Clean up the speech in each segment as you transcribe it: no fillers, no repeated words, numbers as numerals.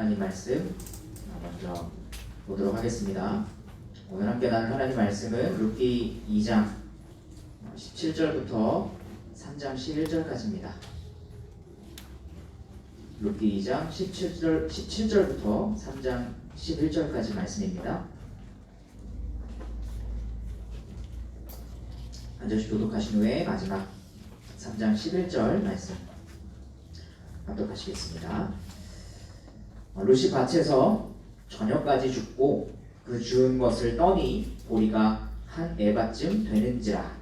하나님 말씀 먼저 보도록 하겠습니다. 오늘 함께 나눌 하나님 말씀은 룻기 2장 17절부터 3장 11절까지입니다. 룻기 2장 17절부터 3장 11절까지 말씀입니다. 한 절씩 교독하신 후에 마지막 3장 11절 말씀 합독하시겠습니다. 룻이 밭에서 저녁까지 죽고 그 주운 것을 떠니 보리가 한 에바쯤 되는지라.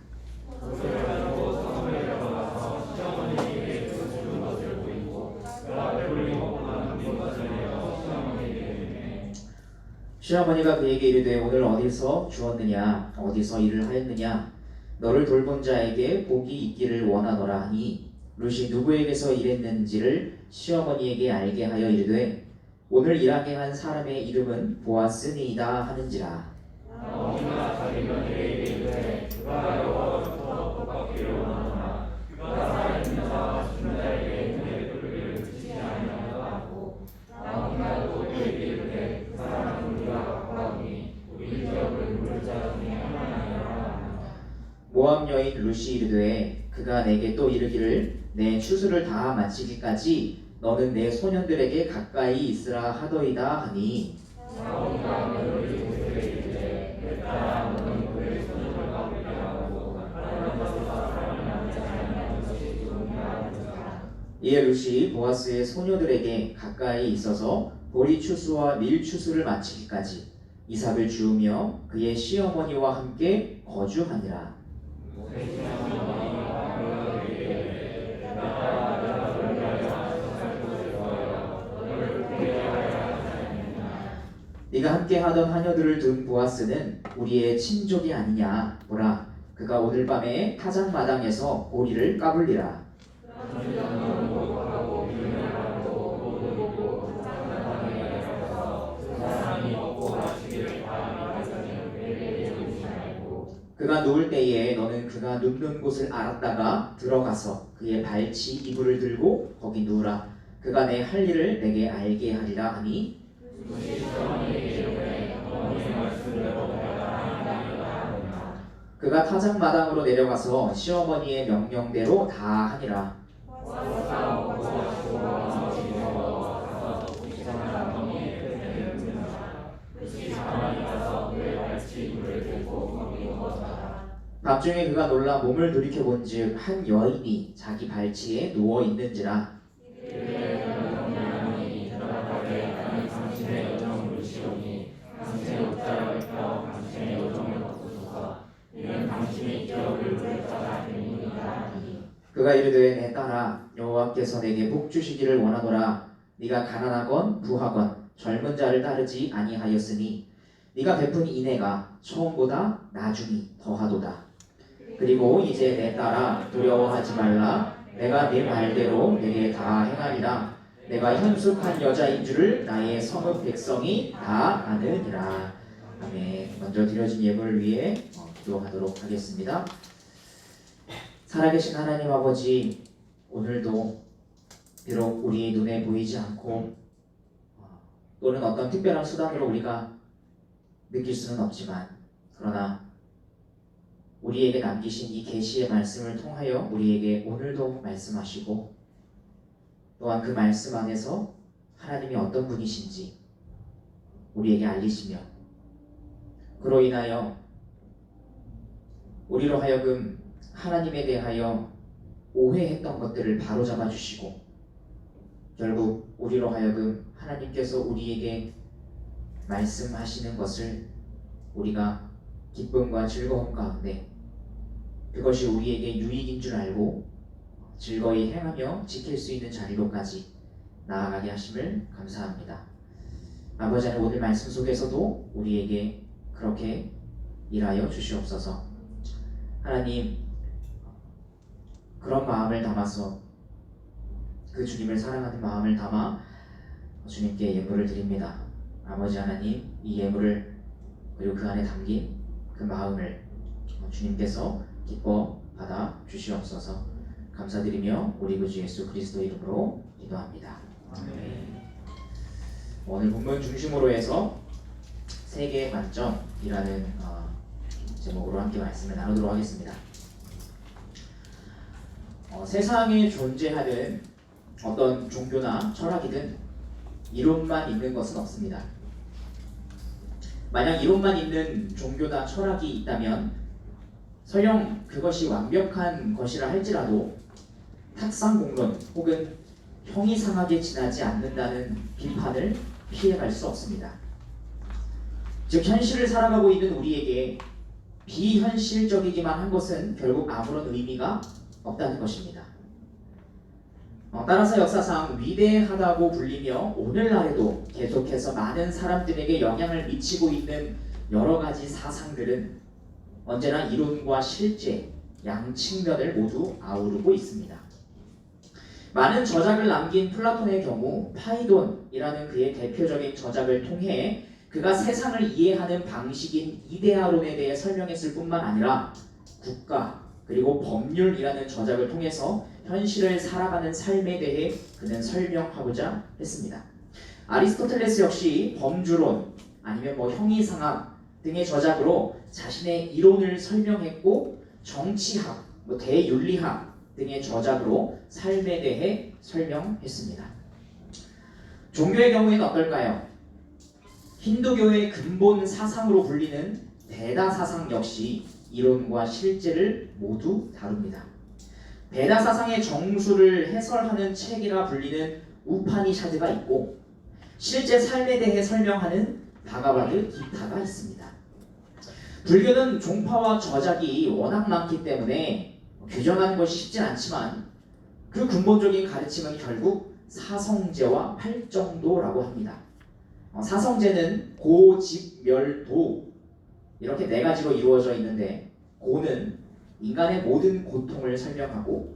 시어머니가 그에게 이르되 오늘 어디서 주었느냐 어디서 일을 하였느냐 너를 돌본 자에게 복이 있기를 원하노라 하니 룻이 누구에게서 일했는지를 시어머니에게 알게 하여 이르되 오늘 일하게 한 사람의 이름은 보아스니이다 하는지라. 나오미가 자기 며느리에게 이르되 그가 여호와로부터 복받기를 원하노라. 그가 살아있는 자와 죽은 자에게 은혜를 베풀기를 그치지 아니하노라 하고 나오미가 또 그에게 이르되 그 사람은 우리가 가까우니 우리 지역을 물을 자 중에 하나니라. 모압 여인 룻이 이르되 그가 내게 또 이르기를 내 추수를 다 마치기까지 너는 내 소년들에게 가까이 있으라 하더이다 하니 나오미가 며느리 룻에게 이르되 내 딸아 너는 그의 소년을 가쁘게 하고 다른 것을 사랑하지 아니하는 것이 좋으니라 하니라. 이에 룻이 보아스의 소녀들에게 가까이 있어서 보리 추수와 밀 추수를 마치기까지 이삭을 주우며 그의 시어머니와 함께 거주하니라. 네가 함께 하던 하녀들을 둔 보아스는 우리의 친족이 아니냐. 보라, 그가 오늘 밤에 타작마당에서 보리를 까불리라. 그가 누울 때에 너는 그가 눕는 곳을 알았다가 들어가서 그의 발치 이불을 들고 거기 누우라. 그가 내 할 일을 내게 알게 하리라 하니 그가 타작마당으로 내려가서 시어머니의 명령대로 다 하니라. 밤중에 그가 놀라 몸을 돌이켜본즉 한 여인이 자기 발치에 누워 있는지라. 그가 이르되 내 딸아 여호와께서 내게 복 주시기를 원하노라. 네가 가난하건 부하건 젊은 자를 따르지 아니하였으니 네가 베푼 인애가 처음보다 나중이 더하도다. 그리고 이제 내 딸아 두려워하지 말라. 내가 네 말대로 내게 다 행하리라. 내가 현숙한 여자인 줄을 나의 성읍 백성이 다 아느니라. 아멘. 먼저 드려진 예물을 위해 기도하도록 하겠습니다. 살아계신 하나님 아버지, 오늘도 비록 우리 눈에 보이지 않고 또는 어떤 특별한 수단으로 우리가 느낄 수는 없지만 그러나 우리에게 남기신 이 계시의 말씀을 통하여 우리에게 오늘도 말씀하시고 또한 그 말씀 안에서 하나님이 어떤 분이신지 우리에게 알리시며 그로 인하여 우리로 하여금 하나님에 대하여 오해했던 것들을 바로잡아 주시고 결국 우리로 하여금 하나님께서 우리에게 말씀하시는 것을 우리가 기쁨과 즐거움 가운데 그것이 우리에게 유익인 줄 알고 즐거이 행하며 지킬 수 있는 자리로까지 나아가게 하심을 감사합니다. 아버지 하나님, 오늘 말씀 속에서도 우리에게 그렇게 일하여 주시옵소서. 하나님, 그런 마음을 담아서 그 주님을 사랑하는 마음을 담아 주님께 예물을 드립니다. 아버지 하나님, 이 예물을 그리고 그 안에 담긴 그 마음을 주님께서 기뻐 받아 주시옵소서. 감사드리며 우리 구주 예수 그리스도 이름으로 기도합니다. 아멘. 오늘 본문 중심으로 해서 세계의 관점이라는 제목으로 함께 말씀을 나누도록 하겠습니다. 세상에 존재하는 어떤 종교나 철학이든 이론만 있는 것은 없습니다. 만약 이론만 있는 종교나 철학이 있다면 설령 그것이 완벽한 것이라 할지라도 탁상공론 혹은 형이상하게 지나지 않는다는 비판을 피해갈 수 없습니다. 즉 현실을 살아가고 있는 우리에게 비현실적이기만 한 것은 결국 아무런 의미가 없다는 것입니다. 따라서 역사상 위대하다고 불리며 오늘날에도 계속해서 많은 사람들에게 영향을 미치고 있는 여러 가지 사상들은 언제나 이론과 실제 양 측면을 모두 아우르고 있습니다. 많은 저작을 남긴 플라톤의 경우 파이돈이라는 그의 대표적인 저작을 통해 그가 세상을 이해하는 방식인 이데아론에 대해 설명했을 뿐만 아니라 국가 그리고 법률이라는 저작을 통해서 현실을 살아가는 삶에 대해 그는 설명하고자 했습니다. 아리스토텔레스 역시 범주론 아니면 형이상학 등의 저작으로 자신의 이론을 설명했고 정치학, 대윤리학 등의 저작으로 삶에 대해 설명했습니다. 종교의 경우에는 어떨까요? 힌두교의 근본 사상으로 불리는 베다 사상 역시 이론과 실제를 모두 다룹니다. 베다 사상의 정수를 해설하는 책이라 불리는 우파니샤드가 있고 실제 삶에 대해 설명하는 바가바드 기타가 있습니다. 불교는 종파와 저작이 워낙 많기 때문에 규정하는 것이 쉽진 않지만 그 근본적인 가르침은 결국 사성제와 팔정도라고 합니다. 사성제는 고, 집, 멸, 도 이렇게 네 가지로 이루어져 있는데 고는 인간의 모든 고통을 설명하고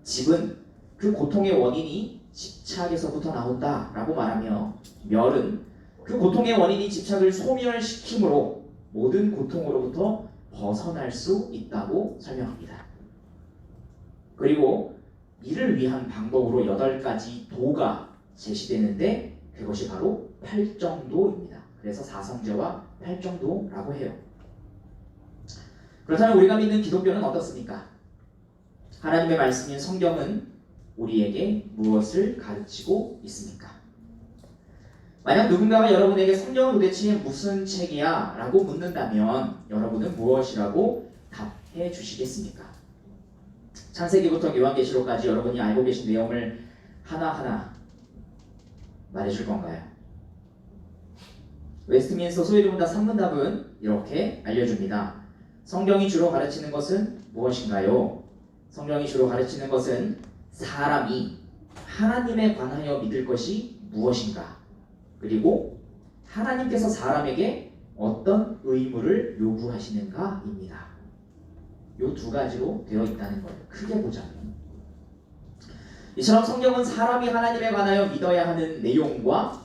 집은 그 고통의 원인이 집착에서부터 나온다 라고 말하며 멸은 그 고통의 원인이 집착을 소멸시키므로 모든 고통으로부터 벗어날 수 있다고 설명합니다. 그리고 이를 위한 방법으로 8가지 도가 제시되는데 그것이 바로 팔정도입니다. 그래서 사성제와 팔정도라고 해요. 그렇다면 우리가 믿는 기독교는 어떻습니까? 하나님의 말씀인 성경은 우리에게 무엇을 가르치고 있습니까? 만약 누군가가 여러분에게 성경은 도대체 무슨 책이야? 라고 묻는다면 여러분은 무엇이라고 답해 주시겠습니까? 창세기부터 요한계시록까지 여러분이 알고 계신 내용을 하나하나 말해줄 건가요? 웨스트민스터 소위르문답 3문답은 이렇게 알려줍니다. 성경이 주로 가르치는 것은 무엇인가요? 성경이 주로 가르치는 것은 사람이 하나님에 관하여 믿을 것이 무엇인가, 그리고 하나님께서 사람에게 어떤 의무를 요구하시는가입니다. 이 두 가지로 되어 있다는 거예요. 크게 보자면 이처럼 성경은 사람이 하나님에 관하여 믿어야 하는 내용과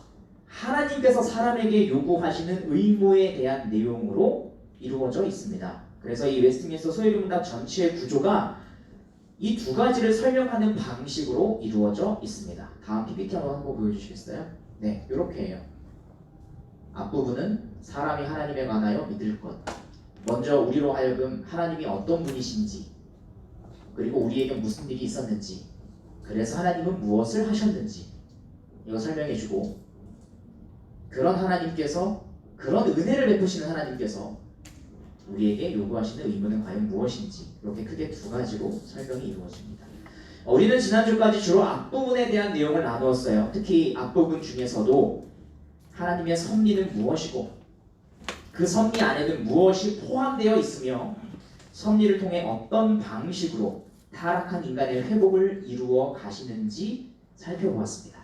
하나님께서 사람에게 요구하시는 의무에 대한 내용으로 이루어져 있습니다. 그래서 이 웨스트민스터 소위르문답 전체의 구조가 이 두 가지를 설명하는 방식으로 이루어져 있습니다. 다음 PPT 한번 보여주시겠어요? 네, 이렇게 해요. 앞부분은 사람이 하나님에 관하여 믿을 것, 먼저 우리로 하여금 하나님이 어떤 분이신지, 그리고 우리에게 무슨 일이 있었는지, 그래서 하나님은 무엇을 하셨는지 이거 설명해주고, 그런 하나님께서, 그런 은혜를 베푸시는 하나님께서 우리에게 요구하시는 의무는 과연 무엇인지, 이렇게 크게 두 가지로 설명이 이루어집니다. 우리는 지난주까지 주로 앞부분에 대한 내용을 나누었어요. 특히 앞부분 중에서도 하나님의 섭리는 무엇이고 그 섭리 안에는 무엇이 포함되어 있으며 섭리를 통해 어떤 방식으로 타락한 인간의 회복을 이루어 가시는지 살펴보았습니다.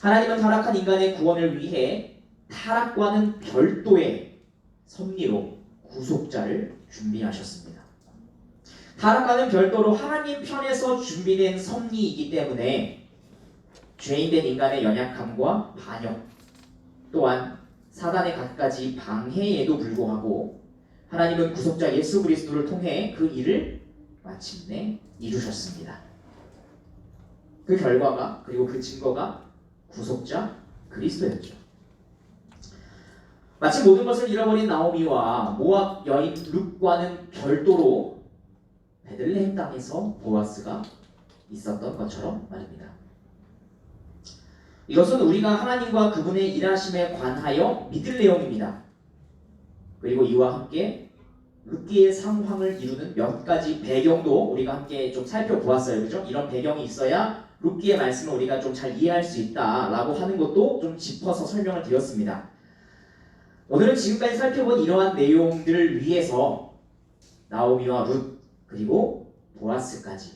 하나님은 타락한 인간의 구원을 위해 타락과는 별도의 섭리로 구속자를 준비하셨습니다. 타락과는 별도로 하나님 편에서 준비된 섭리이기 때문에 죄인된 인간의 연약함과 반역, 또한 사단의 갖가지 방해에도 불구하고 하나님은 구속자 예수 그리스도를 통해 그 일을 마침내 이루셨습니다. 그 결과가, 그리고 그 증거가 구속자 그리스도였죠. 마치 모든 것을 잃어버린 나오미와 모압 여인 룻과는 별도로 베들레헴 땅에서 보아스가 있었던 것처럼 말입니다. 이것은 우리가 하나님과 그분의 일하심에 관하여 믿을 내용입니다. 그리고 이와 함께 룻기의 상황을 이루는 몇 가지 배경도 우리가 함께 좀 살펴보았어요. 그죠? 이런 배경이 있어야 룻기의 말씀을 우리가 좀 잘 이해할 수 있다라고 하는 것도 좀 짚어서 설명을 드렸습니다. 오늘은 지금까지 살펴본 이러한 내용들을 위해서 나오미와 룻 그리고 보아스까지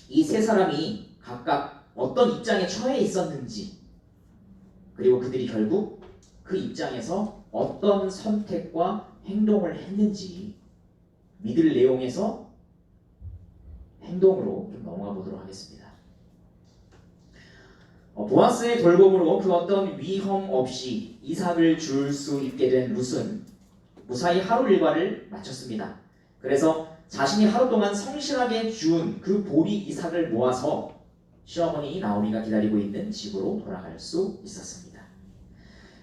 이 세 사람이 각각 어떤 입장에 처해 있었는지, 그리고 그들이 결국 그 입장에서 어떤 선택과 행동을 했는지 믿을 내용에서 행동으로 좀 넘어가 보도록 하겠습니다. 보아스의 돌봄으로 그 어떤 위험 없이 이삭을 줄 수 있게 된 룻은 무사히 하루 일과를 마쳤습니다. 그래서 자신이 하루 동안 성실하게 준 그 보리 이삭을 모아서 시어머니 나오미가 기다리고 있는 집으로 돌아갈 수 있었습니다.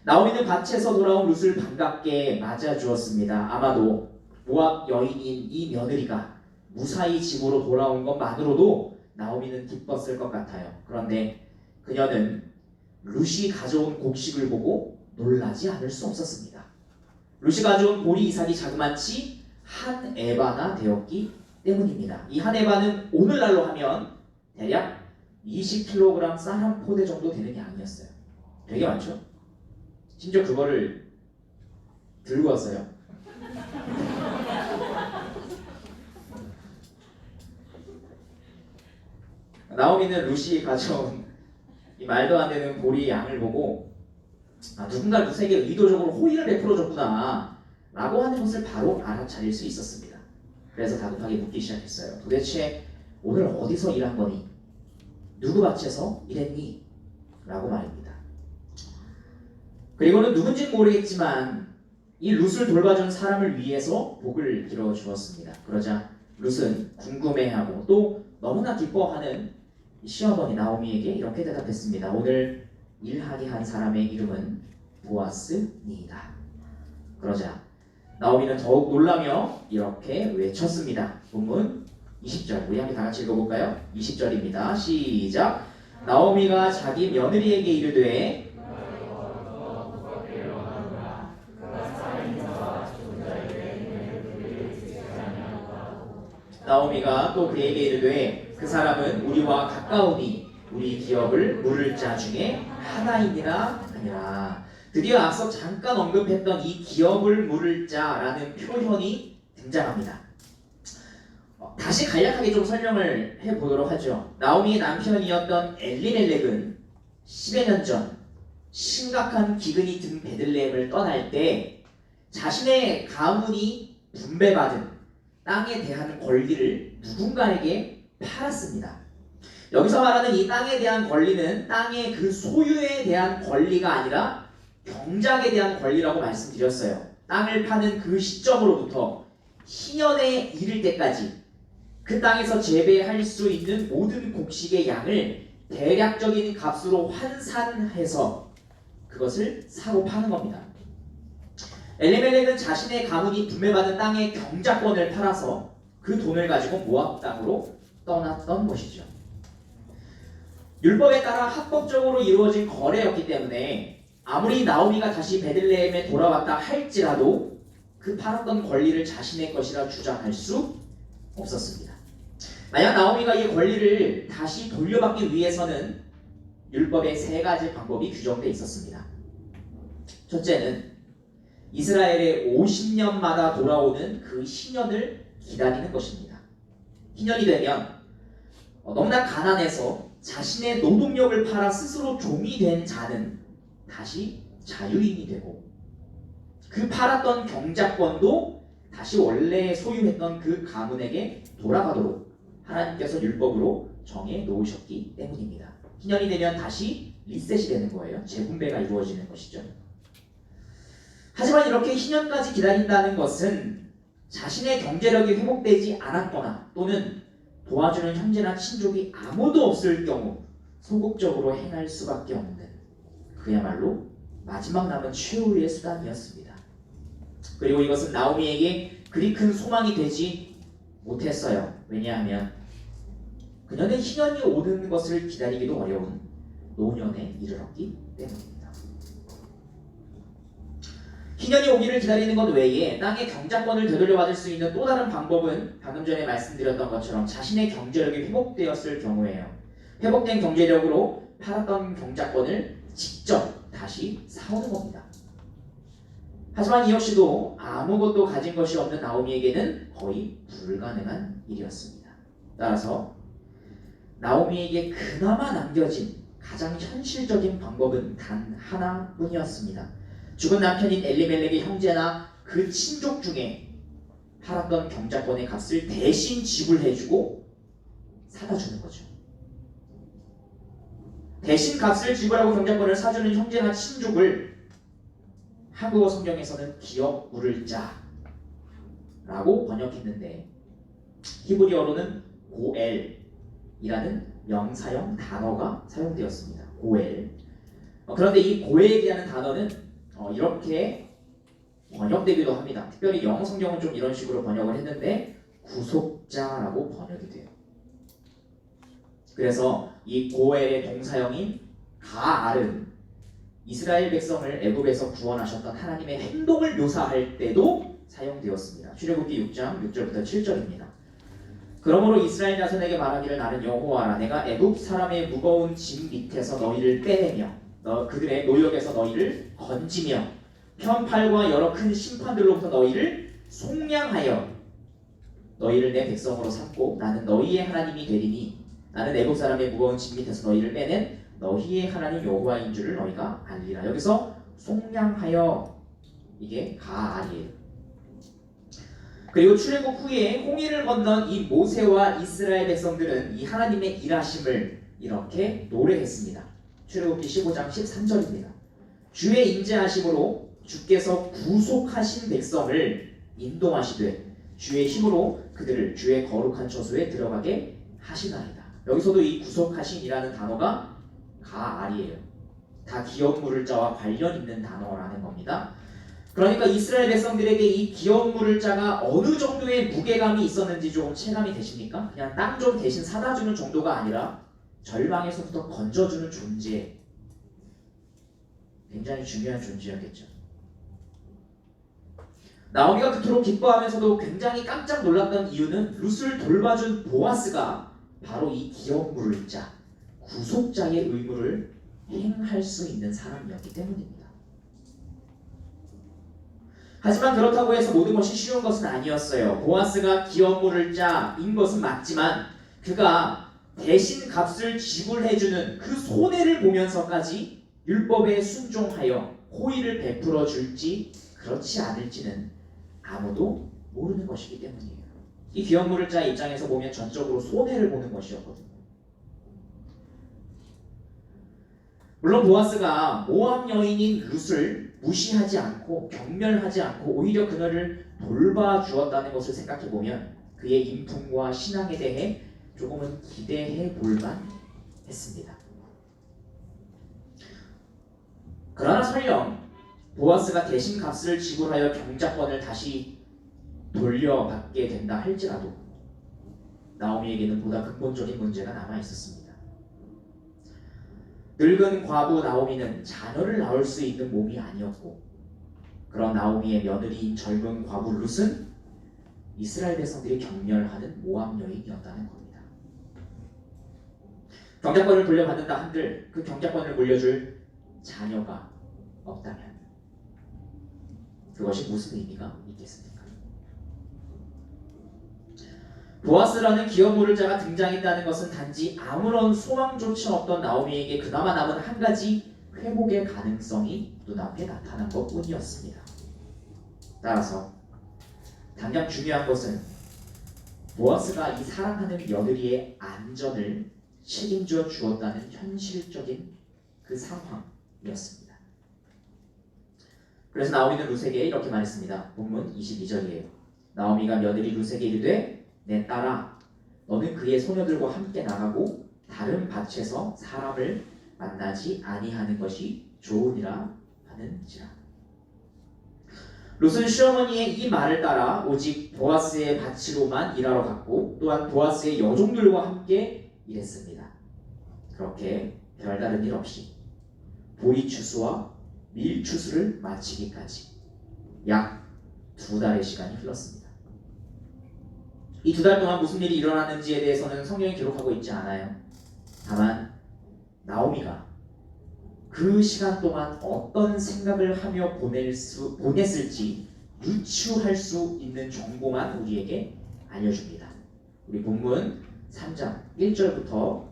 나오미는 밭에서 돌아온 룻을 반갑게 맞아 주었습니다. 아마도 모압 여인인 이 며느리가 무사히 집으로 돌아온 것만으로도 나오미는 기뻤을 것 같아요. 그런데 그녀는 룻이 가져온 곡식을 보고 놀라지 않을 수 없었습니다. 룻이 가져온 보리 이삭이 자그마치 한 에바나 되었기 때문입니다. 이 한 에바는 오늘날로 하면 대략 20kg 쌀 한 포대 정도 되는 양이었어요. 되게 많죠? 심지어 그거를 들고 왔어요. 나오미는 룻이 가져온 이 말도 안 되는 보리 양을 보고 누군가 룻에게 의도적으로 호의를 베풀어줬구나 라고 하는 것을 바로 알아차릴 수 있었습니다. 그래서 다급하게 묻기 시작했어요. 도대체 오늘 어디서 일한 거니? 누구 밭에서 일했니? 라고 말입니다. 그리고는 누군지는 모르겠지만 이 룻을 돌봐준 사람을 위해서 복을 빌어 주었습니다. 그러자 룻은 궁금해하고 또 너무나 기뻐하는 시어머니 나오미에게 이렇게 대답했습니다. 오늘 일하게 한 사람의 이름은 보아스니이다. 그러자 나오미는 더욱 놀라며 이렇게 외쳤습니다. 본문 20절 우리 함께 다 같이 읽어볼까요? 20절입니다. 시작. 나오미가 자기 며느리에게 이르되 나오미가 또 그에게 이르되 그 사람은 우리와 가까우니 우리 기업을 물을 자 중에 하나이니라 하니라. 드디어 앞서 잠깐 언급했던 이 기업을 물을 자라는 표현이 등장합니다. 다시 간략하게 좀 설명을 해보도록 하죠. 나오미의 남편이었던 엘리멜렉은 10여 년 전 심각한 기근이 든 베들레헴을 떠날 때 자신의 가문이 분배받은 땅에 대한 권리를 누군가에게 팔았습니다. 여기서 말하는 이 땅에 대한 권리는 땅의 그 소유에 대한 권리가 아니라 경작에 대한 권리라고 말씀드렸어요. 땅을 파는 그 시점으로부터 희년에 이를 때까지 그 땅에서 재배할 수 있는 모든 곡식의 양을 대략적인 값으로 환산해서 그것을 사고 파는 겁니다. 엘리멜렉은 자신의 가문이 분배받은 땅의 경작권을 팔아서 그 돈을 가지고 모압 땅으로 떠났던 것이죠. 율법에 따라 합법적으로 이루어진 거래였기 때문에 아무리 나오미가 다시 베들레헴에 돌아왔다 할지라도 그 팔았던 권리를 자신의 것이라 주장할 수 없었습니다. 만약 나오미가 이 권리를 다시 돌려받기 위해서는 율법에 세 가지 방법이 규정되어 있었습니다. 첫째는 이스라엘의 50년마다 돌아오는 그 희년을 기다리는 것입니다. 희년이 되면 너무나 가난해서 자신의 노동력을 팔아 스스로 종이 된 자는 다시 자유인이 되고 그 팔았던 경작권도 다시 원래 소유했던 그 가문에게 돌아가도록 하나님께서 율법으로 정해 놓으셨기 때문입니다. 희년이 되면 다시 리셋이 되는 거예요. 재분배가 이루어지는 것이죠. 하지만 이렇게 희년까지 기다린다는 것은 자신의 경제력이 회복되지 않았거나 또는 도와주는 형제나 친족이 아무도 없을 경우 소극적으로 행할 수밖에 없는 그야말로 마지막 남은 최후의 수단이었습니다. 그리고 이것은 나오미에게 그리 큰 소망이 되지 못했어요. 왜냐하면 그녀는 희년이 오는 것을 기다리기도 어려운 노년에 이르렀기 때문입니다. 희년이 오기를 기다리는 것 외에 땅의 경작권을 되돌려받을 수 있는 또 다른 방법은 방금 전에 말씀드렸던 것처럼 자신의 경제력이 회복되었을 경우에요. 회복된 경제력으로 팔았던 경작권을 직접 다시 사오는 겁니다. 하지만 이 역시도 아무것도 가진 것이 없는 나오미에게는 거의 불가능한 일이었습니다. 따라서 나오미에게 그나마 남겨진 가장 현실적인 방법은 단 하나뿐이었습니다. 죽은 남편인 엘리멜렉의 형제나 그 친족 중에 팔았던 경작권의 값을 대신 지불해주고 사다 주는 거죠. 대신 값을 지불하고 경작권을 사주는 형제나 친족을 한국어 성경에서는 기업 물을 자라고 번역했는데 히브리어로는 고엘이라는 명사형 단어가 사용되었습니다. 고엘. 그런데 이 고엘이라는 단어는 이렇게 번역되기도 합니다. 특별히 영어 성경은 좀 이런 식으로 번역을 했는데 구속자라고 번역이 돼요. 그래서 이 고엘의 동사형인 가알은 이스라엘 백성을 애굽에서 구원하셨던 하나님의 행동을 묘사할 때도 사용되었습니다. 출애굽기 6장 6절부터 7절입니다. 그러므로 이스라엘 자손에게 말하기를 나는 여호와라. 내가 애굽 사람의 무거운 짐 밑에서 너희를 빼내며 그들의 노역에서 너희를 건지며 편팔과 여러 큰 심판들로부터 너희를 속량하여 너희를 내 백성으로 삼고 나는 너희의 하나님이 되리니 나는 애굽 사람의 무거운 짐 밑에서 너희를 빼낸 너희의 하나님 여호와인 줄을 너희가 알리라. 여기서 속량하여 이게 가알이에요. 그리고 출애굽 후에 홍해를 건넌 이 모세와 이스라엘 백성들은 이 하나님의 일하심을 이렇게 노래했습니다. 출애굽기 15장 13절입니다. 주의 인자하심으로 주께서 구속하신 백성을 인도하시되 주의 힘으로 그들을 주의 거룩한 처소에 들어가게 하시나이다. 여기서도 이 구속하신이라는 단어가 가알이에요. 다 기업 물을 자와 관련 있는 단어라는 겁니다. 그러니까 이스라엘 백성들에게 이 기업 물을 자가 어느 정도의 무게감이 있었는지 좀 체감이 되십니까? 그냥 땅 좀 대신 사다 주는 정도가 아니라 절망에서부터 건져주는 존재, 굉장히 중요한 존재였겠죠. 나오미가 그토록 기뻐하면서도 굉장히 깜짝 놀랐던 이유는 룻을 돌봐준 보아스가 바로 이 기업 물을 자, 구속자의 의무를 행할 수 있는 사람이었기 때문입니다. 하지만 그렇다고 해서 모든 것이 쉬운 것은 아니었어요. 보아스가 기업 물을 자인 것은 맞지만 그가 대신 값을 지불해주는 그 손해를 보면서까지 율법에 순종하여 호의를 베풀어 줄지 그렇지 않을지는 아무도 모르는 것이기 때문이에요. 이 기업 물을 자의 입장에서 보면 전적으로 손해를 보는 것이었거든요. 물론 보아스가 모압 여인인 룻을 무시하지 않고 경멸하지 않고 오히려 그녀를 돌봐주었다는 것을 생각해보면 그의 인품과 신앙에 대해 조금은 기대해 볼만 했습니다. 그러나 설령 보아스가 대신 값을 지불하여 경작권을 다시 돌려받게 된다 할지라도 나오미에게는 보다 근본적인 문제가 남아 있었습니다. 늙은 과부 나오미는 자녀를 낳을 수 있는 몸이 아니었고 그런 나오미의 며느리인 젊은 과부 룻은 이스라엘 백성들이 경멸하는 모압 여인이었다는 겁니다. 경작권을 돌려받는다 한들 그 경작권을 물려줄 자녀가 없다면 그것이 무슨 의미가 있겠습니까? 보아스라는 기업 물을 자가 등장했다는 것은 단지 아무런 소망조차 없던 나오미에게 그나마 남은 한 가지 회복의 가능성이 눈앞에 나타난 것뿐이었습니다. 따라서 당장 중요한 것은 보아스가 이 사랑하는 며느리의 안전을 책임져 주었다는 현실적인 그 상황이었습니다. 그래서 나오미는 룻에게 이렇게 말했습니다. 본문 22절이에요. 나오미가 며느리 룻에게 이르되 내 딸아 너는 그의 소녀들과 함께 나가고 다른 밭에서 사람을 만나지 아니하는 것이 좋으니라 하는지라. 룻은 시어머니의 이 말을 따라 오직 보아스의 밭으로만 일하러 갔고 또한 보아스의 여종들과 함께 일했습니다. 그렇게 별다른 일 없이 보리 추수와 밀 추수를 마치기까지 약 2달의 시간이 흘렀습니다. 이 2달 동안 무슨 일이 일어났는지에 대해서는 성경이 기록하고 있지 않아요. 다만 나오미가 그 시간 동안 어떤 생각을 하며 보냈을지 유추할 수 있는 정보만 우리에게 알려줍니다. 우리 본문 3장 1절부터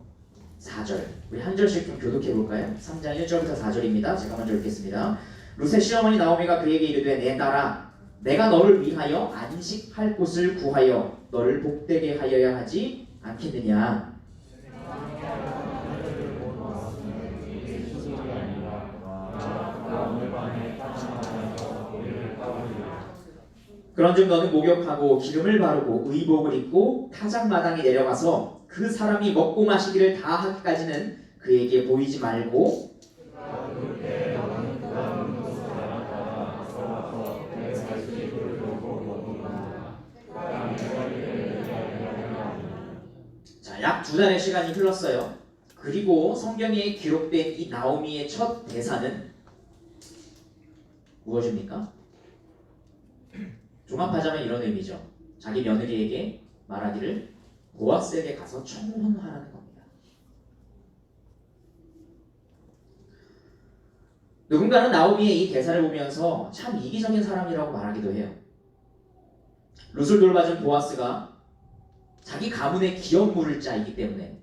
4절 우리 한 절씩 좀 교독해 볼까요? 3장 1절부터 4절입니다. 제가 먼저 읽겠습니다. 룻의 시어머니 나오미가 그에게 이르되 내 딸아 내가 너를 위하여 안식할 곳을 구하여 너를 복되게 하여야 하지 않겠느냐. 그런즉 너는 목욕하고 기름을 바르고 의복을 입고 타작마당에 내려가서 그 사람이 먹고 마시기를 다 하기까지는 그에게 보이지 말고 자, 약 2달의 시간이 흘렀어요. 그리고 성경에 기록된 이 나오미의 첫 대사는 무엇입니까? 종합하자면 이런 의미죠. 자기 며느리에게 말하기를 보아스에게 가서 청혼하라는 겁니다. 누군가는 나오미의 이 대사를 보면서 참 이기적인 사람이라고 말하기도 해요. 룻을 돌봐준 보아스가 자기 가문의 기업물을 짜이기 때문에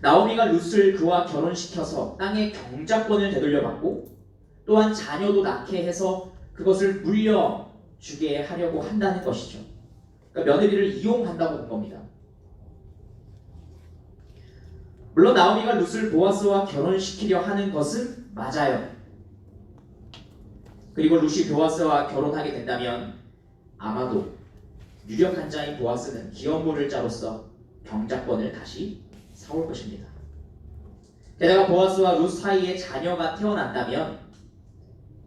나오미가 룻을 그와 결혼시켜서 땅의 경작권을 되돌려받고 또한 자녀도 낳게 해서 그것을 물려주게 하려고 한다는 것이죠. 그러니까 며느리를 이용한다고 본 겁니다. 물론 나오미가 룻을 보아스와 결혼시키려 하는 것은 맞아요. 그리고 룻이 보아스와 결혼하게 된다면 아마도 유력한 자인 보아스는 기업물을 자로서 경작권을 다시 사올 것입니다. 게다가 보아스와 룻 사이에 자녀가 태어난다면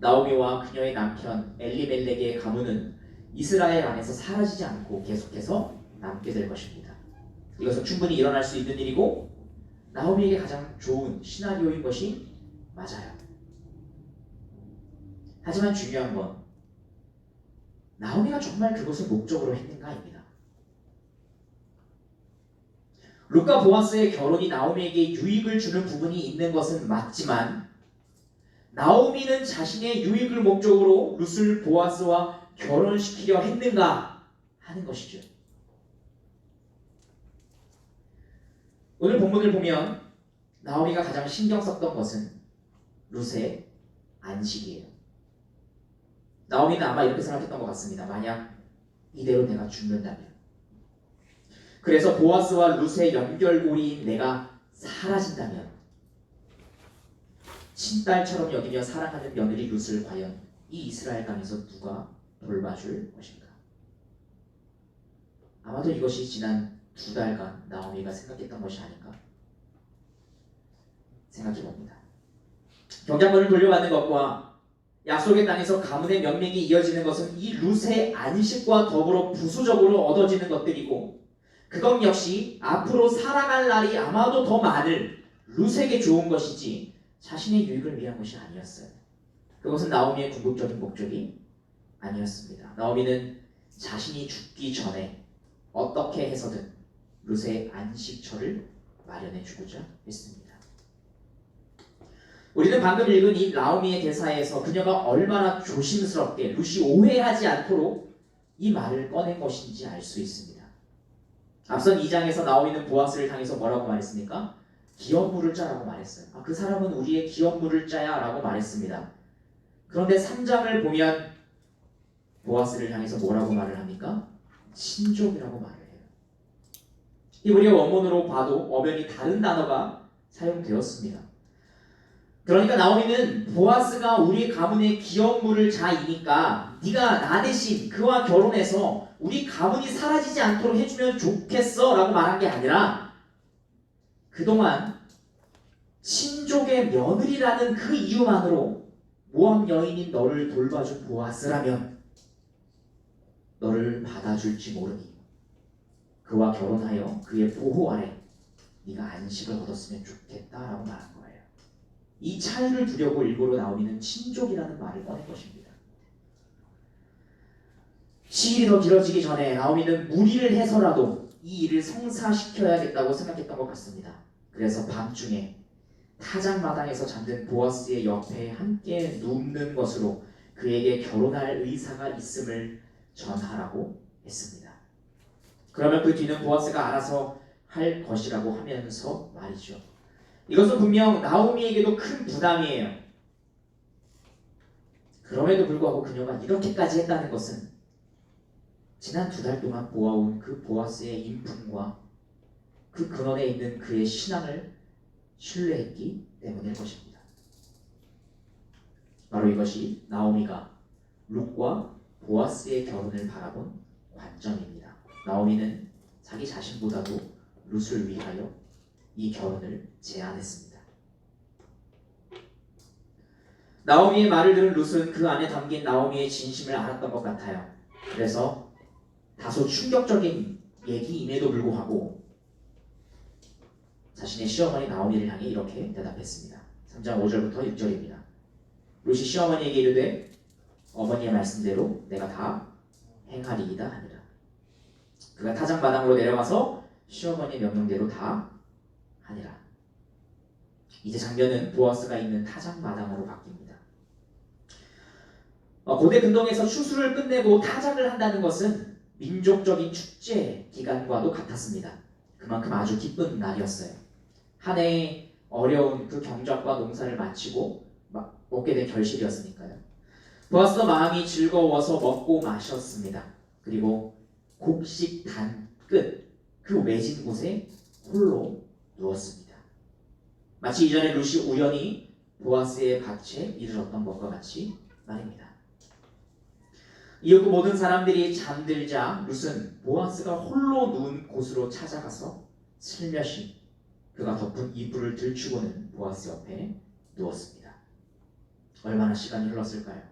나오미와 그녀의 남편 엘리멜렉의 가문은 이스라엘 안에서 사라지지 않고 계속해서 남게 될 것입니다. 이것은 충분히 일어날 수 있는 일이고 나오미에게 가장 좋은 시나리오인 것이 맞아요. 하지만 중요한 건 나오미가 정말 그것을 목적으로 했는가입니다. 룻과 보아스의 결혼이 나오미에게 유익을 주는 부분이 있는 것은 맞지만 나오미는 자신의 유익을 목적으로 룻을 보아스와 결혼시키려 했는가 하는 것이죠. 오늘 본문을 보면 나오미가 가장 신경 썼던 것은 룻의 안식이에요. 나오미는 아마 이렇게 생각했던 것 같습니다. 만약 이대로 내가 죽는다면, 그래서 보아스와 룻의 연결고리인 내가 사라진다면 친딸처럼 여기며 사랑하는 며느리 룻을 과연 이 이스라엘 땅에서 누가 돌봐줄 것인가? 아마도 이것이 지난 2달간 나오미가 생각했던 것이 아닌가 생각해봅니다. 경작권을 돌려받는 것과 약속의 땅에서 가문의 명맥이 이어지는 것은 이 룻의 안식과 더불어 부수적으로 얻어지는 것들이고, 그것 역시 앞으로 살아갈 날이 아마도 더 많을 룻에게 좋은 것이지 자신의 유익을 위한 것이 아니었어요. 그것은 나오미의 궁극적인 목적이 아니었습니다. 나오미는 자신이 죽기 전에 어떻게 해서든 룻의 안식처를 마련해 주고자 했습니다. 우리는 방금 읽은 이 나오미의 대사에서 그녀가 얼마나 조심스럽게 룻이 오해하지 않도록 이 말을 꺼낸 것인지 알 수 있습니다. 앞선 2장에서 나오미는 보아스를 향해서 뭐라고 말했습니까? 기업물을 짜라고 말했어요. 그 사람은 우리의 기업물을 짜야 라고 말했습니다. 그런데 3장을 보면 보아스를 향해서 뭐라고 말을 합니까? 친족이라고 말을 해요. 히브리어 원문으로 봐도 엄연히 다른 단어가 사용되었습니다. 그러니까 나오미는 보아스가 우리 가문의 기업물을 자이니까 네가 나 대신 그와 결혼해서 우리 가문이 사라지지 않도록 해주면 좋겠어 라고 말한 게 아니라, 그동안 친족의 며느리라는 그 이유만으로 모압 여인인 너를 돌봐준 보아스라면 너를 받아줄지 모르니 그와 결혼하여 그의 보호 아래 네가 안식을 얻었으면 좋겠다라고 말한 거예요. 이 차이를 두려고 일부러 나오미는 친족이라는 말을 꺼낸 것입니다. 시일이 더 길어지기 전에 나오미는 무리를 해서라도 이 일을 성사시켜야겠다고 생각했던 것 같습니다. 그래서 밤중에 타작마당에서 잠든 보아스의 옆에 함께 눕는 것으로 그에게 결혼할 의사가 있음을 전하라고 했습니다. 그러면 그 뒤는 보아스가 알아서 할 것이라고 하면서 말이죠. 이것은 분명 나오미에게도 큰 부담이에요. 그럼에도 불구하고 그녀가 이렇게까지 했다는 것은 지난 2달 동안 보아온 그 보아스의 인품과 그 근원에 있는 그의 신앙을 신뢰했기 때문일 것입니다. 바로 이것이 나오미가 룻과 보아스의 결혼을 바라본 관점입니다. 나오미는 자기 자신보다도 룻을 위하여 이 결혼을 제안했습니다. 나오미의 말을 들은 룻은 그 안에 담긴 나오미의 진심을 알았던 것 같아요. 그래서 다소 충격적인 얘기임에도 불구하고 자신의 시어머니 나오미를 향해 이렇게 대답했습니다. 3장 5절부터 6절입니다. 룻이 시어머니에게 이르되 어머니의 말씀대로 내가 다 행하리이다 하니라. 그가 타작마당으로 내려가서 시어머니의 명령대로 다 하니라. 이제 장면은 보아스가 있는 타작마당으로 바뀝니다. 고대 근동에서 추수를 끝내고 타작을 한다는 것은 민족적인 축제 기간과도 같았습니다. 그만큼 아주 기쁜 날이었어요. 한 해의 어려운 그 경작과 농사를 마치고 먹게 된 결실이었으니까요. 보아스도 마음이 즐거워서 먹고 마셨습니다. 그리고 곡식 단 끝 그 외진 곳에 홀로 누웠습니다. 마치 이전에 룻이 우연히 보아스의 밭에 이르렀던 것과 같이 말입니다. 이윽고 모든 사람들이 잠들자 룻은 보아스가 홀로 누운 곳으로 찾아가서 슬며시 그가 덮은 이불을 들추고는 보아스 옆에 누웠습니다. 얼마나 시간이 흘렀을까요?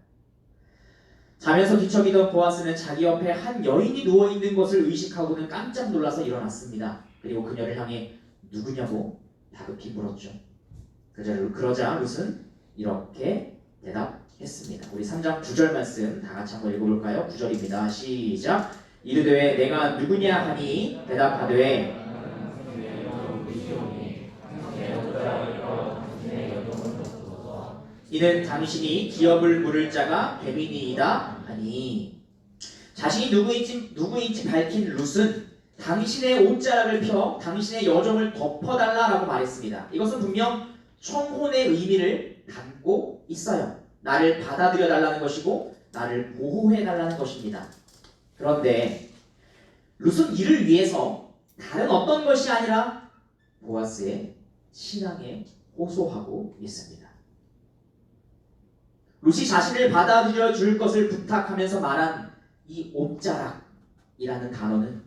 자면서 뒤척이던 보아스는 자기 옆에 한 여인이 누워있는 것을 의식하고는 깜짝 놀라서 일어났습니다. 그리고 그녀를 향해 누구냐고 다급히 물었죠. 그러자 룻은 이렇게 대답했습니다. 우리 3장 9절 말씀 다 같이 한번 읽어볼까요? 9절입니다. 시작. 이르되 내가 누구냐 하니 대답하되 이는 당신이 기업을 물을 자가 됨이니이다 하니. 자신이 누구인지 밝힌 룻은 당신의 옷자락을 펴 당신의 여정을 덮어달라라고 말했습니다. 이것은 분명 청혼의 의미를 담고 있어요. 나를 받아들여 달라는 것이고 나를 보호해 달라는 것입니다. 그런데 룻은 이를 위해서 다른 어떤 것이 아니라 보아스의 신앙에 호소하고 있습니다. 룻이 자신을 받아들여 줄 것을 부탁하면서 말한 이 옷자락이라는 단어는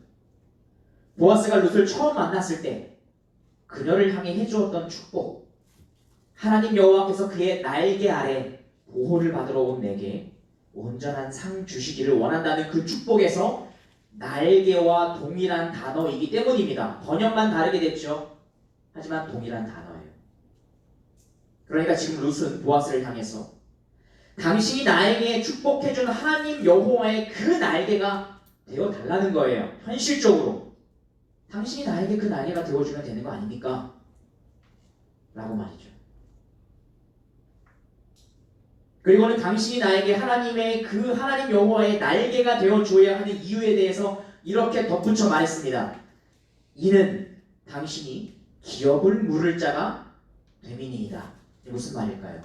보아스가 룻을 처음 만났을 때 그녀를 향해 해주었던 축복, 하나님 여호와께서 그의 날개 아래 보호를 받으러 온 내게 온전한 상 주시기를 원한다는 그 축복에서 날개와 동일한 단어이기 때문입니다. 번역만 다르게 됐죠. 하지만 동일한 단어예요. 그러니까 지금 룻은 보아스를 향해서 당신이 나에게 축복해준 하나님 여호와의 그 날개가 되어달라는 거예요. 현실적으로 당신이 나에게 그 날개가 되어주면 되는 거 아닙니까? 라고 말이죠. 그리고는 당신이 나에게 하나님 여호와의 날개가 되어줘야 하는 이유에 대해서 이렇게 덧붙여 말했습니다. 이는 당신이 기업을 물을 자가 됨이니이다. 무슨 말일까요?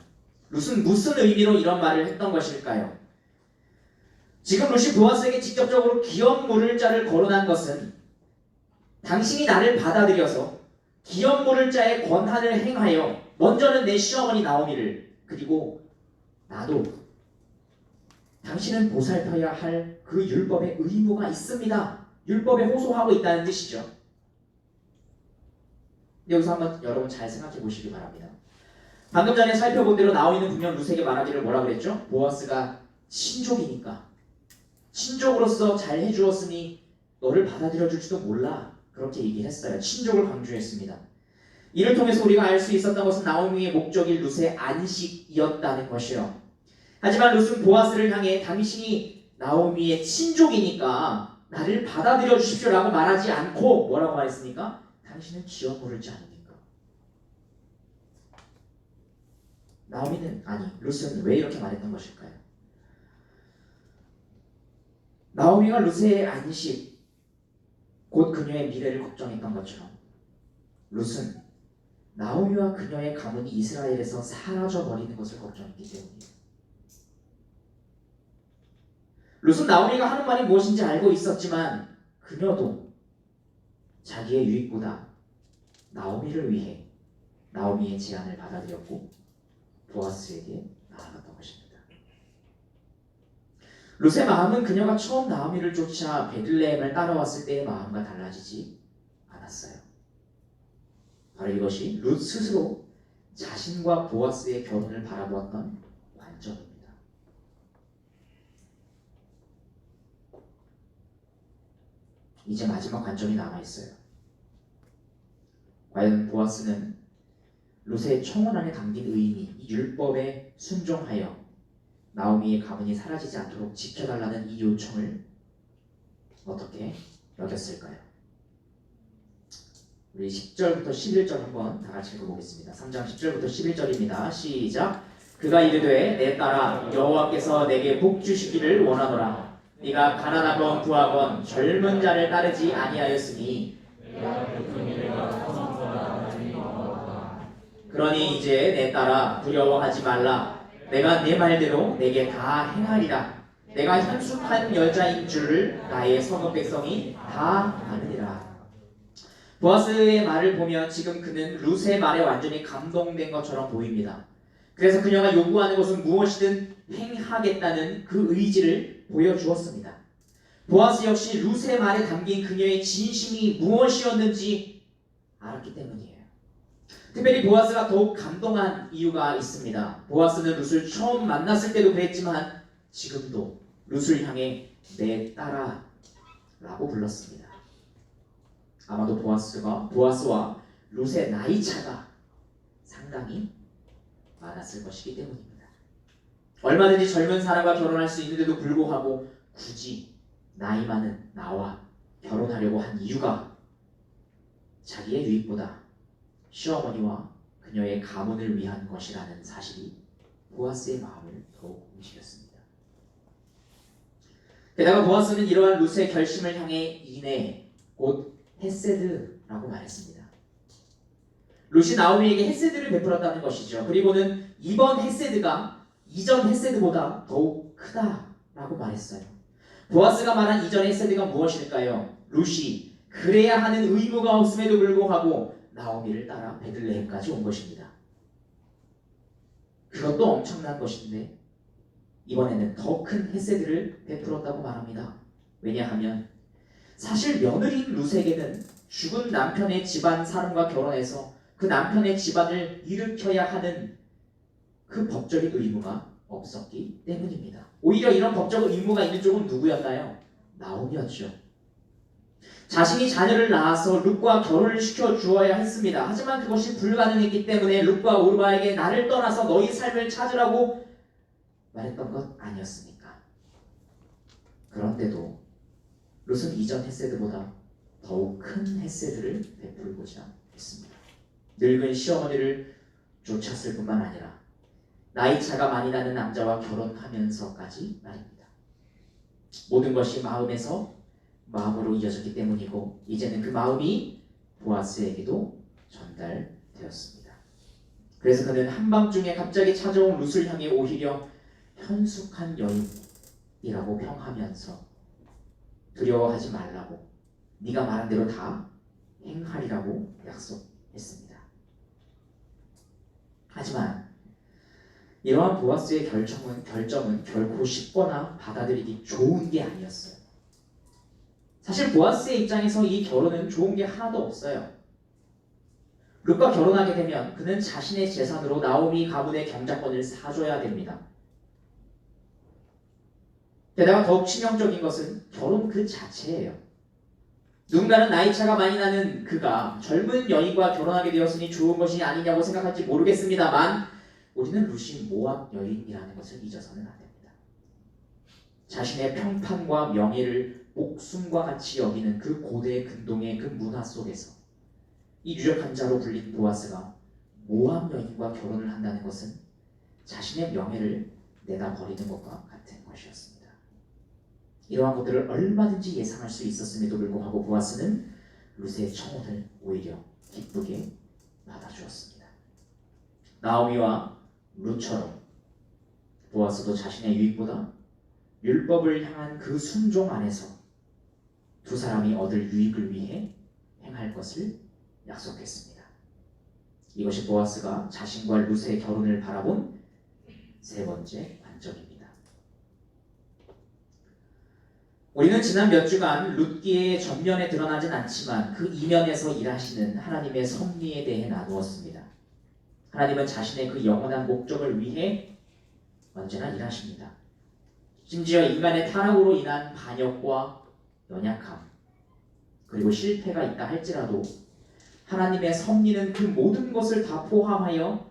룻은 무슨 의미로 이런 말을 했던 것일까요? 지금 룻이 보아스에게 직접적으로 기업 물을 자를 거론한 것은 당신이 나를 받아들여서 기업 물을 자의 권한을 행하여 먼저는 내 시어머니 나오미를 그리고 나도 당신은 보살펴야 할 그 율법의 의무가 있습니다. 율법에 호소하고 있다는 뜻이죠. 여기서 한번 여러분 잘 생각해 보시기 바랍니다. 방금 전에 살펴본 대로 나오미는 분명 룻에게 말하기를 뭐라 그랬죠? 보아스가 친족이니까, 친족으로서 잘 해주었으니 너를 받아들여 줄지도 몰라, 그렇게 얘기했어요. 친족을 강조했습니다. 이를 통해서 우리가 알 수 있었던 것은 나오미의 목적이 룻의 안식이었다는 것이요. 하지만 룻은 보아스를 향해 당신이 나오미의 친족이니까 나를 받아들여 주십시오라고 말하지 않고 뭐라고 말했습니까? 당신은 지어 모를지 않습니까? 나오미는, 아니 룻은 왜 이렇게 말했던 것일까요? 나오미가 룻의 안식, 곧 그녀의 미래를 걱정했던 것처럼 룻은 나오미와 그녀의 가문이 이스라엘에서 사라져버리는 것을 걱정했기 때문이에요. 룻은 나오미가 하는 말이 무엇인지 알고 있었지만 그녀도 자기의 유익보다 나오미를 위해 나오미의 제안을 받아들였고 보아스에게 나아갔던 것입니다. 룻의 마음은 그녀가 처음 나오미를 쫓아 베들레헴을 따라왔을 때의 마음과 달라지지 않았어요. 바로 이것이 룻 스스로 자신과 보아스의 결혼을 바라보았던 관점입니다. 이제 마지막 관점이 남아있어요. 과연 보아스는 룻의 청혼 안에 담긴 의미, 이 율법에 순종하여 나오미의 가문이 사라지지 않도록 지켜달라는 이 요청을 어떻게 여겼을까요? 우리 10절부터 11절 한번 다 같이 읽어보겠습니다. 3장 10절부터 11절입니다. 시작. 그가 이르되 내 딸아 여호와께서 내게 복 주시기를 원하노라. 네가 가난하건 부하건 젊은 자를 따르지 아니하였으니 그러니 이제 내 딸아 두려워하지 말라. 내가 네 말대로 내게 다 행하리라. 내가 현숙한 여자인 줄을 나의 성읍 백성이 다 아느니라. 보아스의 말을 보면 지금 그는 룻의 말에 완전히 감동된 것처럼 보입니다. 그래서 그녀가 요구하는 것은 무엇이든 행하겠다는 그 의지를 보여주었습니다. 보아스 역시 룻의 말에 담긴 그녀의 진심이 무엇이었는지 알았기 때문이에요. 특별히 보아스가 더욱 감동한 이유가 있습니다. 보아스는 룻을 처음 만났을 때도 그랬지만 지금도 룻을 향해 내 딸아 라고 불렀습니다. 아마도 보아스와 룻의 나이 차가 상당히 많았을 것이기 때문입니다. 얼마든지 젊은 사람과 결혼할 수 있는데도 불구하고 굳이 나이 많은 나와 결혼하려고 한 이유가 자기의 유익보다 시어머니와 그녀의 가문을 위한 것이라는 사실이 보아스의 마음을 더욱 움직였습니다. 게다가 보아스는 이러한 룻의 결심을 향해 이내 곧 헤세드라고 말했습니다. 룻이 나오미에게 헤세드를 베풀었다는 것이죠. 그리고는 이번 헤세드가 이전 헤세드보다 더욱 크다라고 말했어요. 보아스가 말한 이전 헤세드가 무엇일까요? 룻이 그래야 하는 의무가 없음에도 불구하고 나오미를 따라 베들레헴까지 온 것입니다. 그것도 엄청난 것인데 이번에는 더 큰 헤세드를 베풀었다고 말합니다. 왜냐하면 사실 며느리인 룻에게는 죽은 남편의 집안 사람과 결혼해서 그 남편의 집안을 일으켜야 하는 그 법적인 의무가 없었기 때문입니다. 오히려 이런 법적 의무가 있는 쪽은 누구였나요? 나오미였죠. 자신이 자녀를 낳아서 룻과 결혼을 시켜 주어야 했습니다. 하지만 그것이 불가능했기 때문에 룻과 오르바에게 나를 떠나서 너희 삶을 찾으라고 말했던 것 아니었습니까? 그런데도 룻은 이전 헤세드보다 더욱 큰 헤세드를 베풀고자 했습니다. 늙은 시어머니를 쫓았을 뿐만 아니라 나이 차가 많이 나는 남자와 결혼하면서까지 말입니다. 모든 것이 마음으로 이어졌기 때문이고 이제는 그 마음이 보아스에게도 전달되었습니다. 그래서 그는 한밤중에 갑자기 찾아온 룻을 향해 오히려 현숙한 여인이라고 평하면서 두려워하지 말라고 네가 말한 대로 다 행하리라고 약속했습니다. 하지만 이러한 보아스의 결정은 결코 쉽거나 받아들이기 좋은 게 아니었어요. 사실 보아스의 입장에서 이 결혼은 좋은 게 하나도 없어요. 룻과 결혼하게 되면 그는 자신의 재산으로 나오미 가문의 경작권을 사줘야 됩니다. 게다가 더욱 치명적인 것은 결혼 그 자체예요. 누군가는 나이차가 많이 나는 그가 젊은 여인과 결혼하게 되었으니 좋은 것이 아니냐고 생각할지 모르겠습니다만 우리는 룻이 모압 여인이라는 것을 잊어서는 안 됩니다. 자신의 평판과 명예를 목숨과 같이 여기는 그 고대 근동의 그 문화 속에서 이 유력한 자로 불린 보아스가 모압 여인과 결혼을 한다는 것은 자신의 명예를 내다 버리는 것과 같은 것이었습니다. 이러한 것들을 얼마든지 예상할 수 있었음에도 불구하고 보아스는 룻의 청혼을 오히려 기쁘게 받아주었습니다. 나오미와 룻처럼 보아스도 자신의 유익보다 율법을 향한 그 순종 안에서 두 사람이 얻을 유익을 위해 행할 것을 약속했습니다. 이것이 보아스가 자신과 룻의 결혼을 바라본 세 번째 관점입니다. 우리는 지난 몇 주간 룻기의 전면에 드러나진 않지만 그 이면에서 일하시는 하나님의 섭리에 대해 나누었습니다. 하나님은 자신의 그 영원한 목적을 위해 언제나 일하십니다. 심지어 인간의 타락으로 인한 반역과 연약함 그리고 실패가 있다 할지라도 하나님의 섭리는 그 모든 것을 다 포함하여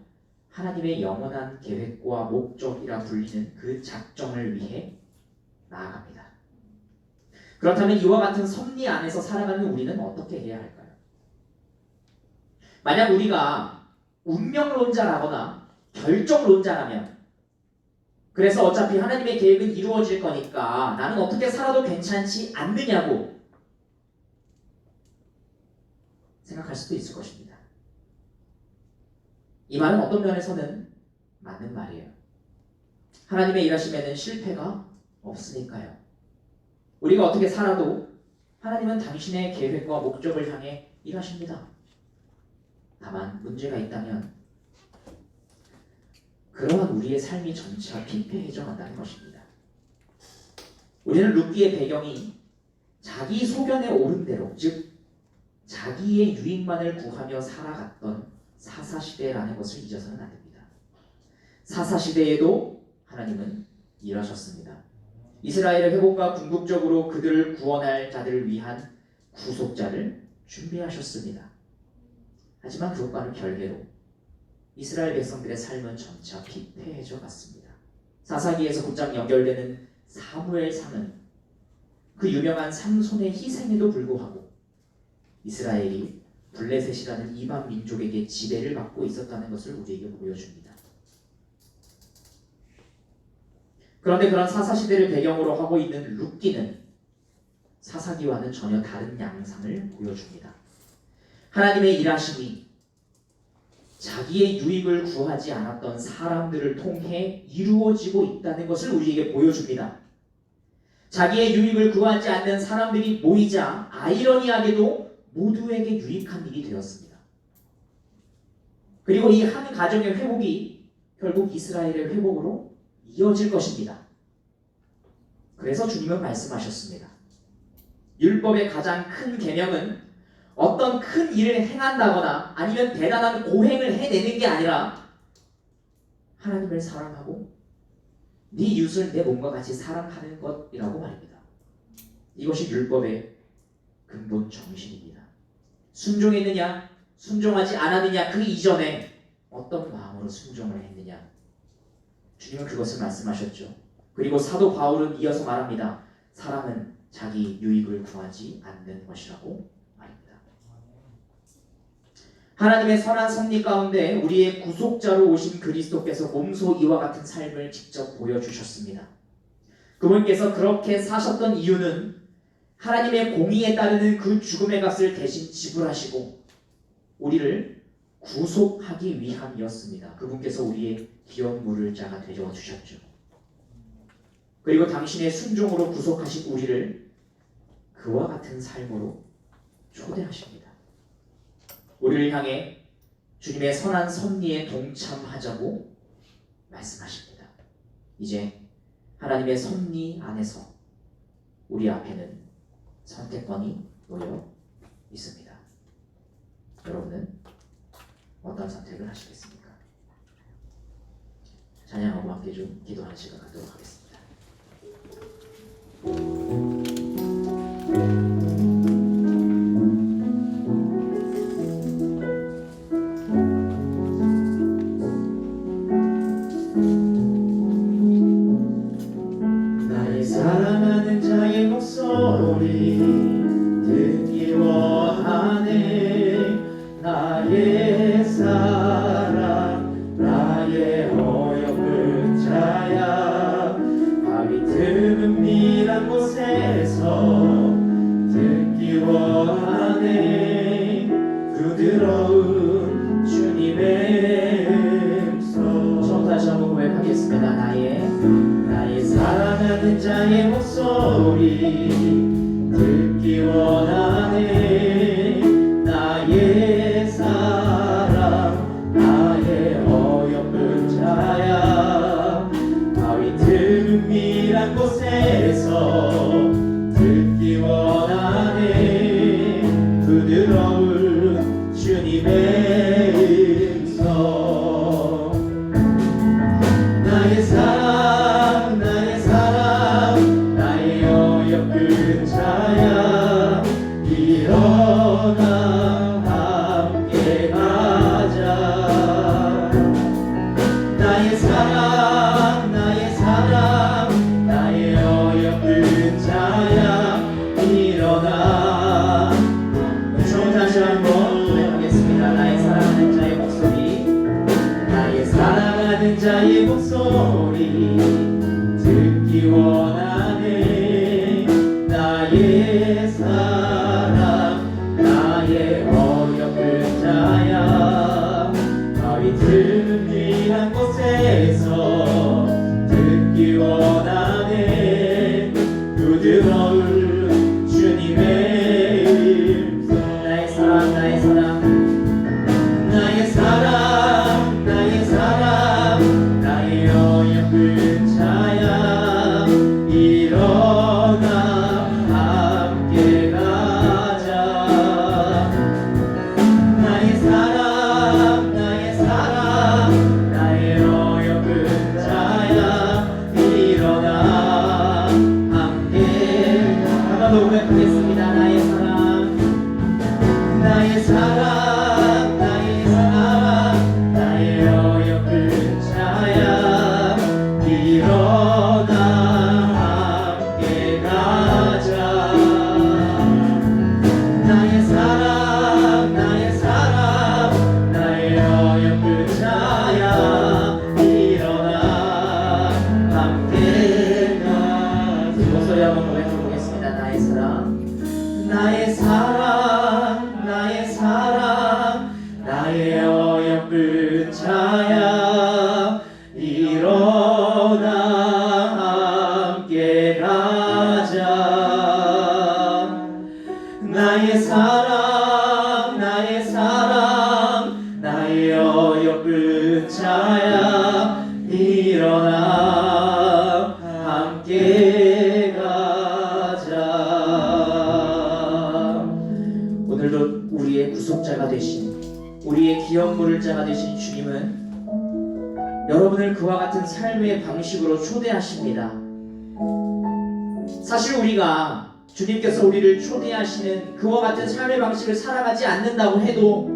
하나님의 영원한 계획과 목적이라 불리는 그 작정을 위해 나아갑니다. 그렇다면 이와 같은 섭리 안에서 살아가는 우리는 어떻게 해야 할까요? 만약 우리가 운명론자라거나 결정론자라면 그래서 어차피 하나님의 계획은 이루어질 거니까 나는 어떻게 살아도 괜찮지 않느냐고 생각할 수도 있을 것입니다. 이 말은 어떤 면에서는 맞는 말이에요. 하나님의 일하심에는 실패가 없으니까요. 우리가 어떻게 살아도 하나님은 당신의 계획과 목적을 향해 일하십니다. 다만 문제가 있다면 그러한 우리의 삶이 점차 피폐해져 간다는 것입니다. 우리는 룻기의 배경이 자기 소견에 오른 대로 즉 자기의 유익만을 구하며 살아갔던 사사시대라는 것을 잊어서는 안 됩니다. 사사시대에도 하나님은 일하셨습니다. 이스라엘의 회복과 궁극적으로 그들을 구원할 자들을 위한 구속자를 준비하셨습니다. 하지만 그것과는 별개로 이스라엘 백성들의 삶은 점차 피폐해져 갔습니다. 사사기에서 곧장 연결되는 사무엘상은 그 유명한 삼손의 희생에도 불구하고 이스라엘이 블레셋이라는 이방 민족에게 지배를 받고 있었다는 것을 우리에게 보여줍니다. 그런데 그런 사사시대를 배경으로 하고 있는 룻기는 사사기와는 전혀 다른 양상을 보여줍니다. 하나님의 일하심이 자기의 유익을 구하지 않았던 사람들을 통해 이루어지고 있다는 것을 우리에게 보여줍니다. 자기의 유익을 구하지 않는 사람들이 모이자 아이러니하게도 모두에게 유익한 일이 되었습니다. 그리고 이 한 가정의 회복이 결국 이스라엘의 회복으로 이어질 것입니다. 그래서 주님은 말씀하셨습니다. 율법의 가장 큰 계명은 어떤 큰 일을 행한다거나 아니면 대단한 고행을 해내는 게 아니라 하나님을 사랑하고 네 이웃을 내 몸과 같이 사랑하는 것이라고 말입니다. 이것이 율법의 근본 정신입니다. 순종했느냐 순종하지 않았느냐 그 이전에 어떤 마음으로 순종을 했느냐 주님은 그것을 말씀하셨죠. 그리고 사도 바울은 이어서 말합니다. 사람은 자기 유익을 구하지 않는 것이라고 말입니다. 하나님의 선한 섭리 가운데 우리의 구속자로 오신 그리스도께서 몸소 이와 같은 삶을 직접 보여주셨습니다. 그분께서 그렇게 사셨던 이유는 하나님의 공의에 따르는 그 죽음의 값을 대신 지불하시고 우리를 구속하기 위함이었습니다. 그분께서 우리의 기업 물을 자가 되어 주셨죠. 그리고 당신의 순종으로 구속하신 우리를 그와 같은 삶으로 초대하십니다. 우리를 향해 주님의 선한 섭리에 동참하자고 말씀하십니다. 이제 하나님의 섭리 안에서 우리 앞에는 선택권이 놓여 있습니다. 여러분은 어떤 선택을 하시겠습니까? 찬양하고 함께 좀 기도하는 시간 갖도록 하겠습니다. 나의 사랑하는 자의 목소리 듣기 원하네. 나의 사랑 나의 어여쁜 자야. 밤이 드문 미란 곳에서 듣기 원하네. 부드러운 주님의 음성. 처음 다시 한번 고백하겠습니다. 나의 사랑하는 자의 목소리 듣기 원하네. 나의 사랑 나의 어여쁜 자야. 바위 틈은 미란 곳에서 듣기 원하네. 부드러운 주님의 음성. 나의 사랑 나의 어여쁜 자야. 일어나 함께 가자. 나의 사랑 나의 어여쁜 자야. 일어나. 좀 다시 한번 고백하겠습니다. 나의 사랑하는 자의 목소리 나의 사랑하는 자의 목소리 듣기 원하네. 나의 사랑 나의 어여쁜 자야. 바위 틈은 미란 곳에서 듣기 원하네. 부드러운 주님의 음성. 나의 사랑 나의 사랑 나의 어여쁜 자야. 일어나 함께 가자. 나의 사랑 나의 어여쁜 자야. 일어나 함께. 하나 더 고백하겠습니다. 나의 사랑 나의 어여쁜 자야. 일어나 함께 가자. 나의 사랑 나의 어여쁜 자야. 일어나 함께 가자. 목소리 한번 고백해 보겠습니다. 나의 사랑 나의 어여쁜 자야. 일어나 함께 가자. 나의 사랑 나의 어여쁜 자야. 일어나 함께 가자. 오늘도 우리의 구속자가 되신 우리의 기업 물을 자가 되신 주님은 여러분을 그와 같은 삶의 방식으로 초대하십니다. 사실 우리가 주님께서 우리를 초대하시는 그와 같은 삶의 방식을 살아가지 않는다고 해도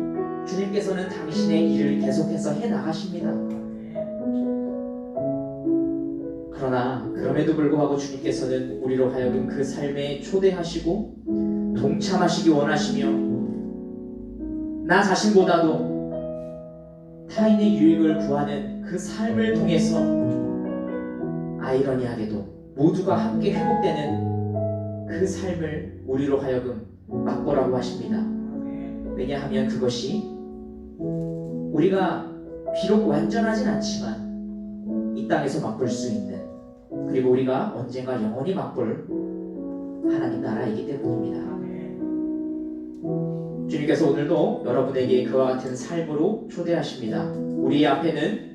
주님께서는 당신의 일을 계속해서 해나가십니다. 그러나 그럼에도 불구하고 주님께서는 우리로 하여금 그 삶에 초대하시고 동참하시기 원하시며 나 자신보다도 타인의 유익을 구하는 그 삶을 통해서 아이러니하게도 모두가 함께 회복되는 그 삶을 우리로 하여금 맛보라고 하십니다. 왜냐하면 그것이 우리가 비록 완전하진 않지만 이 땅에서 맛볼 수 있는, 그리고 우리가 언젠가 영원히 맛볼 하나님 나라이기 때문입니다. 주님께서 오늘도 여러분에게 그와 같은 삶으로 초대하십니다. 우리 앞에는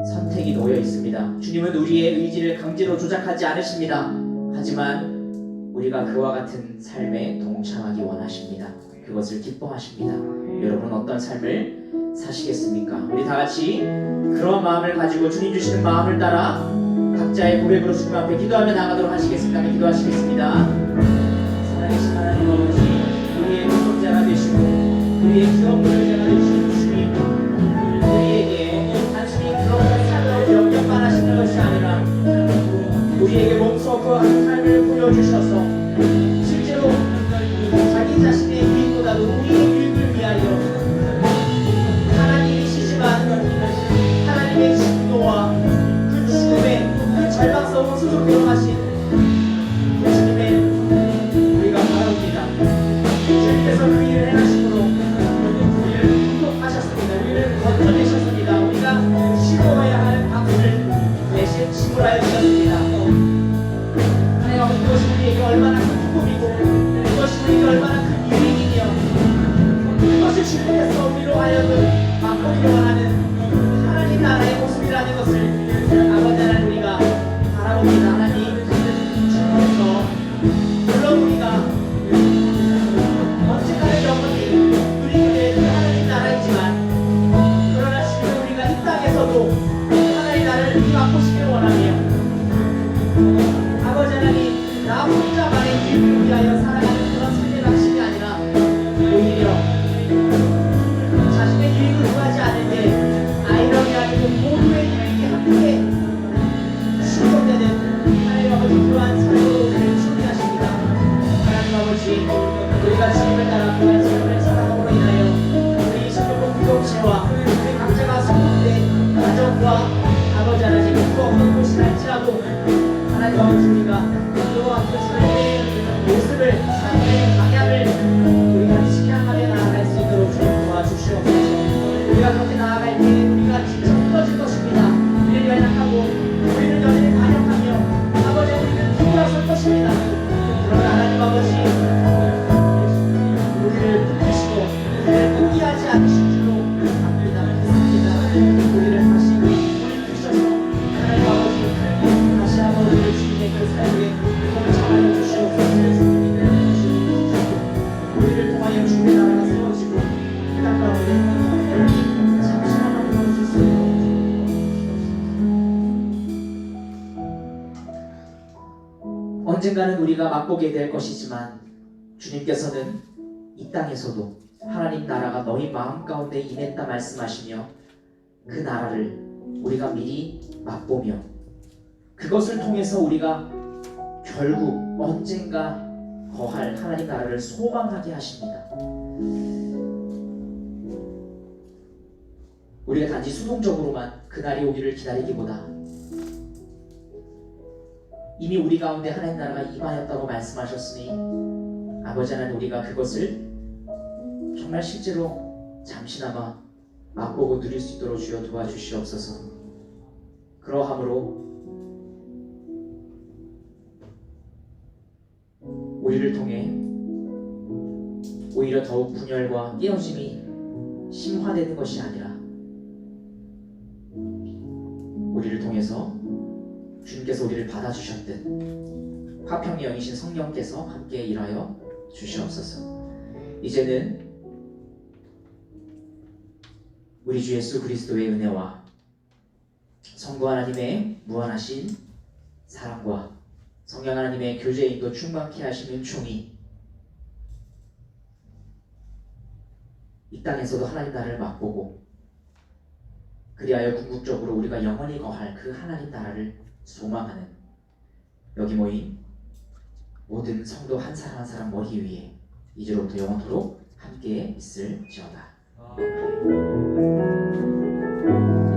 선택이 놓여 있습니다. 주님은 우리의 의지를 강제로 조작하지 않으십니다. 하지만 우리가 그와 같은 삶에 동참하기 원하십니다. 그것을 기뻐하십니다. 여러분 어떤 삶을 사시겠습니까? 우리 다 같이 그런 마음을 가지고 주님 주시는 마음을 따라 각자의 고백으로 주님 앞에 기도하며 나가도록 하시겠습니다. 기도하시겠습니다. 살아계신 하나님 아버지, 우리의 구속자가 되시고 우리의 기업자가 되시는 주님, 우리에게 단순히 그런 삶을 영접만 하시는 것이 아니라 우리에게 몸소 그 삶을 보여주셔서 실제로 자기 자신의 유익보다도 우리의 유익을 위하여 하나님이시지만 하나님의 진노와 그 죽음의 그 절망스러운 수속으로 가신 주님의 우리가 바라옵니다. 주님께서 그 일을 행하심으로 우리를 구속하셨습니다. 우리를 건져내셨습니다. 우리가 쉬워야 할 박수를 대신 지불하여 주셨습니다. 하나님 아버지, 그것이 우리에게 얼마나 큰 축복이고 그것이 우리에게 얼마나 큰 유익이며 그것을 주님께서 우리로 하여금 맛보기로 하는 하나님 나라의 모습이라는 것을 아버지 하나님 우리가 바라봅니다. 하나님 주님께서 물론 우리가 언젠가는 영원히 누리게 될 그 하나님 나라이지만 그러나 지금 우리가 이 땅에서도 하나님 나라를 맛보시길 원하며 아버지 하나님 나 혼자만의 유익을 위하여 살아가는 그런 삶의 방식이 아니라 오히려 자신의 유익을 구하지 않는데 아이러니하게도 모두의 유익이 함께 충족되는 하나님 아버지 그러한 삶으로 우리를 준비하십니다. 하나님 아버지, 우리가 주님을 따라 그러한 삶을 살아감으로 인하여 우리 성도 공동체와 우리 각자가 소속된 가정과 아버지 하나님 그 어떤 곳이랄지라도 하나님 아버지 우리가 그와 그 삶의 모습을 삶의 방향을 우리가 지향하며 나아갈 수 있도록 주님 도와주시옵소서. 우리가 그렇게 나아갈 때 우리가 진짜 무너질 것입니다. 우리를 연약하고 우리를 여전히 반역하며 아버지 우리는 뒤돌아설 것입니다. 그러나 하나님 아버지 우리를 붙드시고 우리를 포기하지 않으실 줄로 압니다. 믿습니다. 우리를 다시 돌이키셔서 하나님 아버지 다시 한번 우리를 주님의 그 삶에 동참하여 주시옵소서. 우리를 통하여 주님의 나라가 세워지고 그 땅 가운데 참신함을 보여주시옵소서. 언젠가는 우리가 맛보게 될 것이지만 주님께서는 이 땅에서도 하나님 나라가 너희 마음 가운데 임했다 말씀하시며 그 나라를 우리가 미리 맛보며 그것을 통해서 우리가 결국 언젠가 거할 하나님 나라를 소망하게 하십니다. 우리가 단지 수동적으로만 그날이 오기를 기다리기보다 이미 우리 가운데 하나님 나라가 임하였다고 말씀하셨으니 아버지 하나님 우리가 그것을 정말 실제로 잠시나마 맛보고 누릴 수 있도록 주여 도와주시옵소서. 그러함으로 우리를 통해 오히려 더욱 분열과 깨어짐이 심화되는 것이 아니라 우리를 통해서 주님께서 우리를 받아주셨듯 화평의 영이신 성령께서 함께 일하여 주시옵소서. 이제는 우리 주 예수 그리스도의 은혜와 성부 하나님의 무한하신 사랑과 성령 하나님의 교제인도 충만케 하신 은총이 이 땅에서도 하나님 나라를 맛보고 그리하여 궁극적으로 우리가 영원히 거할 그 하나님 나라를 소망하는 여기 모인 모든 성도 한 사람 한 사람 머리 위에 이제로부터 영원토록 함께 있을지어다.